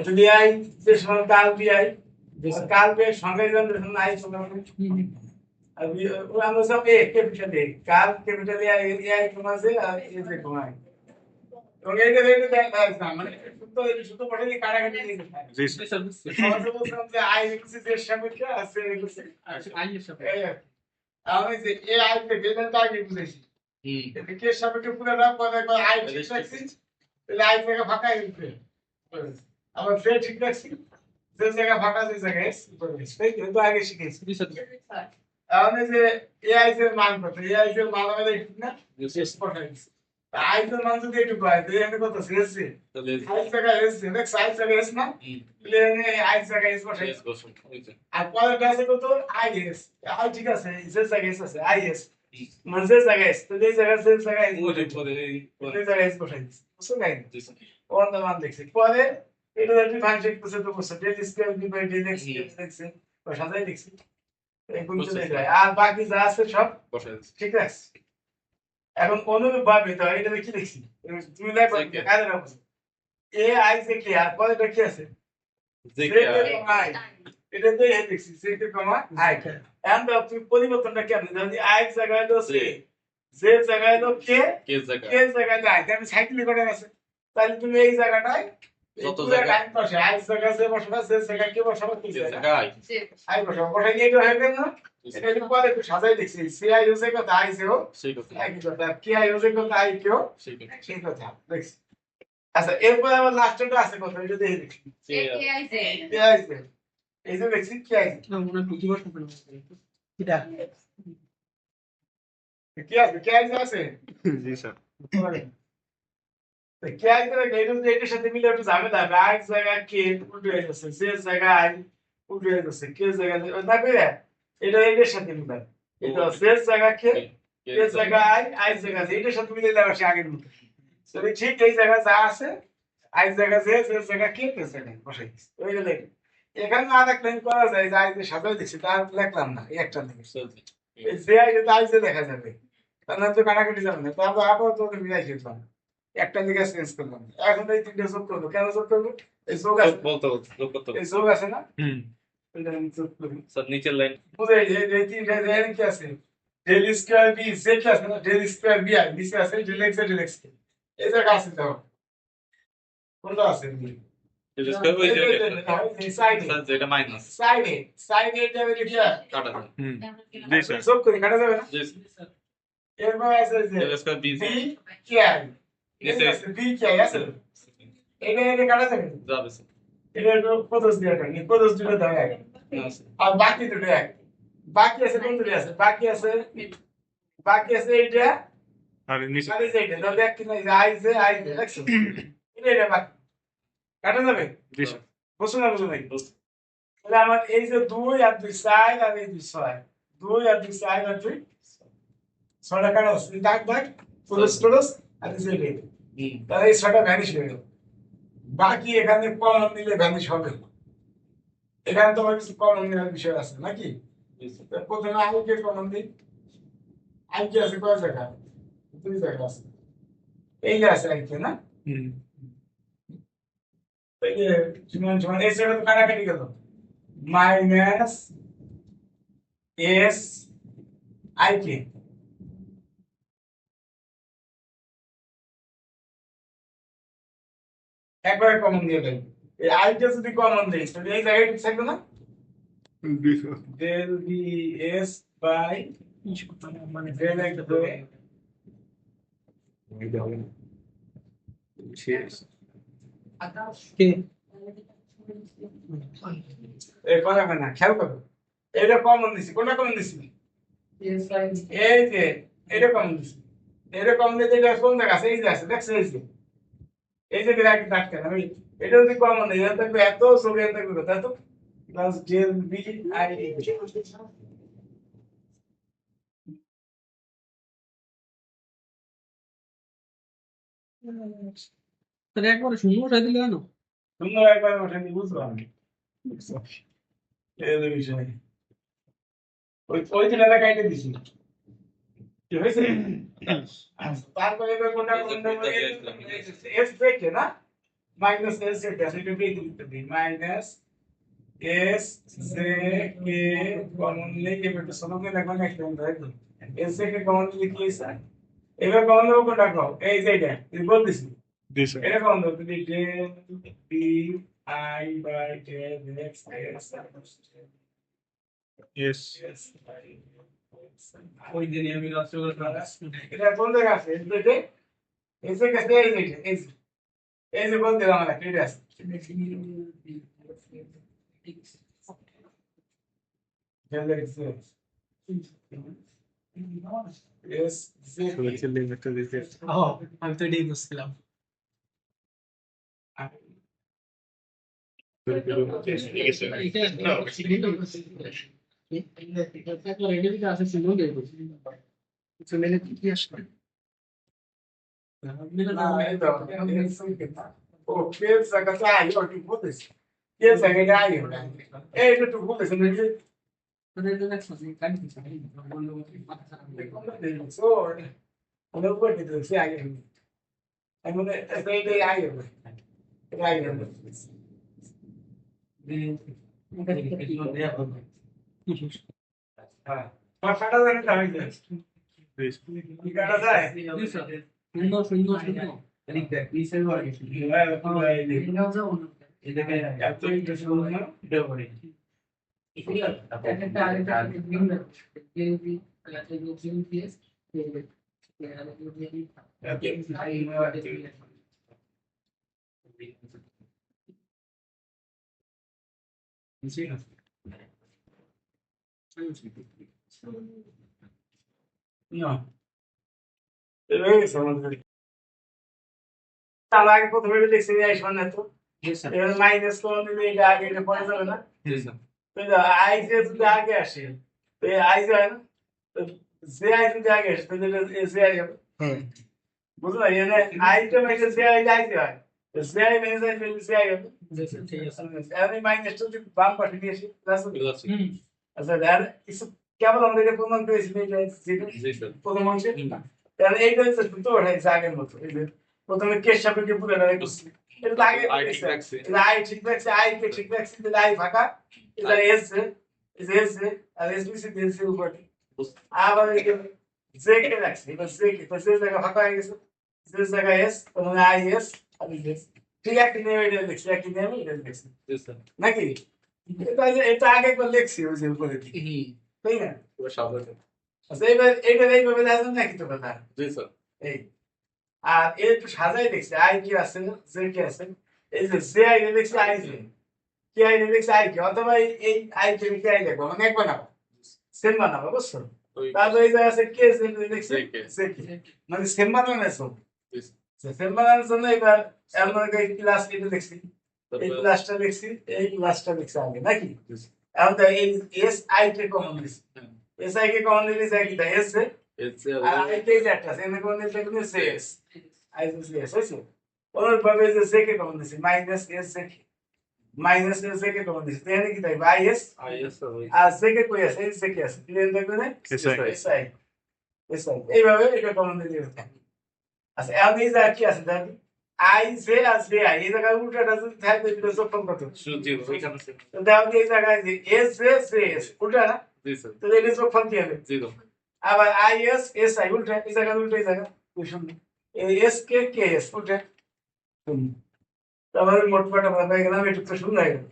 যদি আই যে সময় কাল বি আই কাল বি সঙ্গে যখন আই আর আমরা সব এ ক্যাপিটাল এ কাল ক্যাপিটাল এ আই কমাছে আর এ যে কমায় এবং এইটা দেখতে দেখা না মানে শুধু পড়ালি কাটাকাটি দিয়ে জি স্যার সহজে বলছিলাম যে আই লিখছি যে সাপেক্ষে আছে লিখছি আই এর সাপেক্ষে আমি যে এ আই তে গেলেন তা কি বুঝেছি কে সাপেক্ষে পুরো না পরে আই ঠিক রাখছি তাহলে আই থেকে ফাঁকা হইবে আবার ফে ঠিক রাখছি যে জায়গা ফাঁকা যে জায়গায় সেই কিন্তু আগে শিখেছি জি স্যার আমি যে এআই এর মান কত এআই এর মান হলো ঠিক না আই এর মান যদি একটু পাই তো এখানে কত এসছে আই জায়গা এসছে দেখ সাইজ জায়গা এস না প্লেনে আই জায়গা এস বসাই আর পরেরটা আছে কত আই এস আই ঠিক আছে যে জায়গা এস আছে আই এস মানে যে জায়গা এস তো যে জায়গা যে জায়গা এস যে জায়গা এস বসাই বুঝছো না কোন মান দেখছি পরে এটা একটু ফাংশন করছে তো করছে del square B by del X দেখছি তো সাজাই দেখছি এগুলো চলে যায় আর বাকি যা আছে সব ঠিক আছে এখন অনুরূপ ভাবে তো এটা কি লিখছি তুমি লেখো কাজে রাখো এ আই যে কি আর পরে কি আছে এটা তো এই লিখছি যে কমা আই এন্ড তুমি পরিবর্তনটা কেমন যদি আই জায়গায় তো সে যে জায়গায় তো কে জায়গায় আই আমি সাইকেল করে আছে তাহলে তুমি এই জায়গাটায় যত জায়গা টাইম পাশে আই জায়গা যে বসবা সে জায়গা কে বসাবো কি জায়গা আই বসাবো বসাই নিয়ে এটা হয়ে গেল না এটা একটু পরে একটু সাজাই দেখছি সি আই ইউজে কথা আই সেও সেই কথা একই কথা কে আই ইউজে কথা আই কেও সেই কথা দেখছি আচ্ছা এরপর আবার লাস্টটা আছে কথা এটা দেখে দেখি কে আই জে এই যে দেখছি কে আই না মনে হয় বুঝি বসে পড়ে এটা কে আই আছে জি স্যার কে আই করে গেইরুম যে এটার সাথে মিলে একটু ঝামেলা হবে আই জায়গা কে উল্টো হয়ে যাচ্ছে যে জায়গা আই উল্টো হয়ে যাচ্ছে কে জায়গা না কইরা এটা এটার সাথে মিলায় এটা যে জায়গা কে জায়গা আই জায়গা যে এটার সাথে মিলে দেওয়া সে আগের মতো তবে ঠিক এই জায়গা যা আছে আই জায়গা যে জায়গা কে জায়গা বসাই দিচ্ছি ওই গেলে এখানে আর একটা করা যায় যে আই যে সাজাই দিচ্ছি তার লিখলাম না এই একটা লিখে যে আই যে আই যে দেখা যাবে তার নাম তো কাটাকাটি যাবে না তো আমরা আবার তো মিলাই খেললাম একটা জায়গা চেঞ্জ করলাম এখন এই তিনটে যোগ করবো কেন যোগ করবো এই যোগ আছে এই যোগ আছে না স্যার নিচের লাইন বুঝে এই তিনটে লাইন কি আছে ডেল স্কয়ার বি জে কি আছে না ডেল স্কয়ার বি আই নিচে আছে ডেল এক্স ডেল এক্স এই জায়গা আছে তো কোনটা আছে এটা মাইনাস সাইডে এটা লিখিয়া কাটা দেন জি স্যার যোগ করে কাটা যাবে না জি এরপর আছে যে স্যার বি বি কি আই বি কি আই আছে এটা কাটা যাবে যাবে স্যার এটা একটু প্রদোষ দিয়ে রাখি প্রদোষ দিলে দাও এক আর বাকি দুটো এক বাকি আছে কোন দুটো আছে বাকি আছে এইটা আর নিচে আর এই যে এটা দাও দেখ কি না আই যে দেখছো এটা বাকি কাটা যাবে জি স্যার বুঝছো না বুঝো নাই তাহলে আমার এই যে 2 আর 2 4 আর এই 2 6 2 আর 2 4 আর 2 ছটা কাটা আছে দাগ প্রদোষ আর এই যে এটা তাহলে এই ছটা ভ্যানিশ হয়ে গেল বাকি এখানে কমন নিলে ভ্যানিশ হবে এখানে তোমার কিছু কমন নেওয়ার বিষয় আছে নাকি প্রথমে আইকে কমন দিই আইকে আছে কয় জায়গা 2 জায়গা আছে এই যে আছে আইকে না এই যে সমান এই জায়গা তো কাটাকাটি গেল মাইনাস এস আইকে একবার কমন দিয়ে দেয় এই আইটা যদি কমন দেই তাহলে এই জায়গায় ঠিক থাকবে না ডেল বি এস বাই মানে ডেল এক্স কে এই কথা হয় না খেয়াল করো এটা কমন দিছি কোনটা কমন দিছি এই যে এটা কমন দিছি এটা কমন দিতে এটা কোন জায়গা আছে এই যে আছে দেখছো এই যে গ্রাফ ডাক্তার আমি এটা যদি কমন দেই এটা থাকবে এত সবে থাকবে কত এত প্লাস ডেল বি আই তাহলে একবার শূন্য উঠাই দিলে কেন সুন্দর একবার ওঠে নি বুঝলো আমি এই যে বিষয় ওই ছেলেটা কাইটে দিছি কি হয়েছে তারপরে এবার কোনটা এস দেখে না মাইনাস এস যেটা সেটা পেয়ে দিতে minus S J K common লিখে বেটা সমাধান এখন একটা রাখো এস জে কে কমন লিখে স্যার এবার কমন দেবো কোনটা কও এই যে এটা তুই বলতিস জি স্যার এটা কমন দেবো তুই del B I by del X S yes S by ওই দিনই আমি রাষ্ট্রীয় এটা কোন জায়গা আছে এদিকে এসে কাছে এই যে বলতে আমরা ঠিক আছে ডেল এক্স এস জে সুরেশের লিমিটটা দিতে আমি তো এটাই বুঝছিলাম o pensa que sai ó que foda-se pensa que aí é que tu foda-se não é so não pode dizer se aí aí não é aí aí ah mas cada vez que vai dizer e cada vez শূন্য শূন্য শূন্য এত interest না না এই সমাধান তার আগে প্রথমে লিখছি আই শোনা তো এবার মাইনাস কোন দিলে এটা আগে এটা পড়ে যাবে না তো আই যে যদি আগে আসে তো আই যায় না তো যে আই যদি আগে আসে তাহলে যে আই হবে বুঝলো এনে আইটা মাইনাস যে আই যাইতে হয় তো যে আই মাইনাস আই ফেলে যে আই হবে ঠিক আছে আমি মাইনাসটা যদি বাম পাশে নিয়ে আসি প্লাস আচ্ছা আর কিছু কেবল আমাদের এটা প্রমাণ পেয়েছি প্রথম অংশে কারণ এইটা হচ্ছে দুটো ওঠাইছে আগের মতো এই যে প্রথমে কেস সাপেক্ষে পুরোটা রেখেছি এটা আগে আই ঠিক রাখছে আই কে ঠিক রাখছি তাহলে আই ফাঁকা এটা এস এস আর এস বিসি দিয়েছে উপরে আবার এই জে কে রাখছি এবার জে কে তো জে জায়গা ফাঁকা হয়ে গেছে জে জায়গা এস তাহলে আই এস আর এস ঠিক একই নেমে এটা লিখছি একই নেমে এটা লিখছি নাকি এটা আগে একবার লিখছি ওই যে উপরে তাই না আচ্ছা এইবার এইভাবে দেখেন নাকি তো কথা এই আর এর একটু সাজাই দেখছি আই কি আছে জে কি আছে এই যে জে আই দেখছি আই জে কি আই দেখছি আই কি অথবা এই আই কে কি আই দেখবো মানে এক বানাবো সেম বানাবো বুঝছো তারপর এই যে আছে কে জে দেখছি জে কি মানে সেম বানানো আছে সেম বানানোর জন্য এবার এমন এই ক্লাস এটা দেখছি এই ক্লাসটা দেখছি এই ক্লাসটা দেখছি আগে নাকি এখন তো এই এস আই কে কমন দিছি এস আই কে কমন দিলে যায় কি এস আর আই কে যে একটা এনে কমন দিলে কিন্তু এস আই যে এস আছে ওর ভাবে যে সে কে কমন দিছি মাইনাস এস সে মাইনাস এস কে কমন দিছি তাহলে কি তাই আই এস আর সে কে কই আছে সে কে আছে ক্লিয়ার দেখবে না এস আই এইভাবে এটা কমন দিলে হতো আচ্ছা এখন এই যে কি আছে দেখি I J R J I এই জায়গায় উল্টাটা যদি থাকে তাহলে যোগফল কত তো দেখো এই জায়গায় যে এস জে এস উল্টা না তাহলে এটা যোগফল কি হবে আবার আই এস এস আই উল্টা এই জায়গায় উল্টা এই জায়গা কোশ্চেন এই এস কে কে এস উল্টা তাহলে মোট পাটা ভাগ হয়ে গেলাম এটা তো শুরু হয়ে গেল